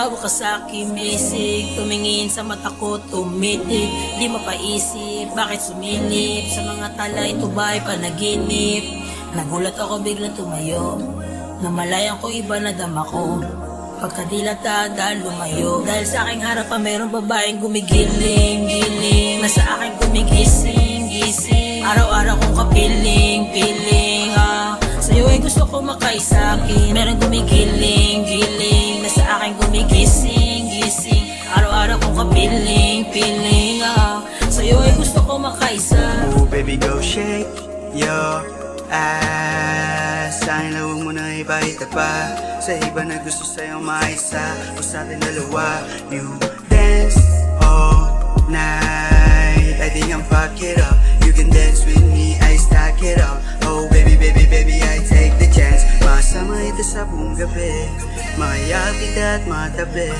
Tumawa ka sa'kin, basic. Tumingin sa mata ko, tumitig. Di mapaisip, bakit sumilip? Sa mga tala, ito ba'y panaginip? Nagulat ako, biglang tumayo. Namalayan ko, iba na dama ko. Pagkadilata, lumayo. Dahil sa aking harapan, mayroong babaeng gumigiling-giling. Nasa aking gumigising-gising. Araw-araw kong kapiling-piling. Sa'yo ay gusto ko makaisakin. Mayroong gumigiling-giling. Nasa aking gumigising-gising. Araw-araw kong kapiling-piling. Sa'yo ay gusto ko makaisa. Oh baby, go shake your ass. Sa akin huwag mo na ipahita pa. Sa iba na gusto sa'yo maisa. O sa atin dalawa. You dance all night. I think I'm fuck it up. You can dance with me, I stack it up. Oh baby, baby, baby, I take the chance. Masama ito sa buong gabi. Makayakap kita at matabi.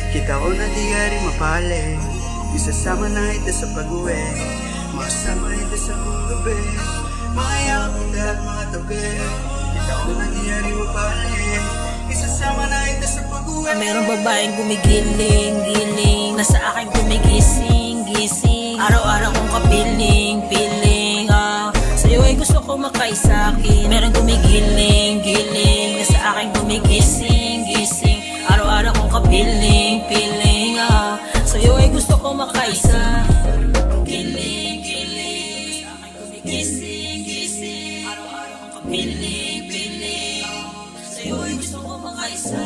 Kita ko na di ka rin mapali. Isasama na ito sa pag-uwi. Masama ito sa buong gabi. Makayakap kita at matabi. Kita ko na di ka rin mapali. Isasama na ito sa pag-uwi. Mayroong babaeng gumigiling-giling. Nasa akin gumigising-gising. Araw-araw kong kapiling-piling. Sa'yo ay gusto ko makaisakin. Mayroong gumigiling-giling. Nasa akin gumigising-gising. Araw-araw kong kapiling-piling. Sa'yo ay gusto ko makaisa. Giling-giling. Nasa akin gumigising-gising. Araw-araw kong kapiling-piling. Sa'yo ay gusto ko makaisa.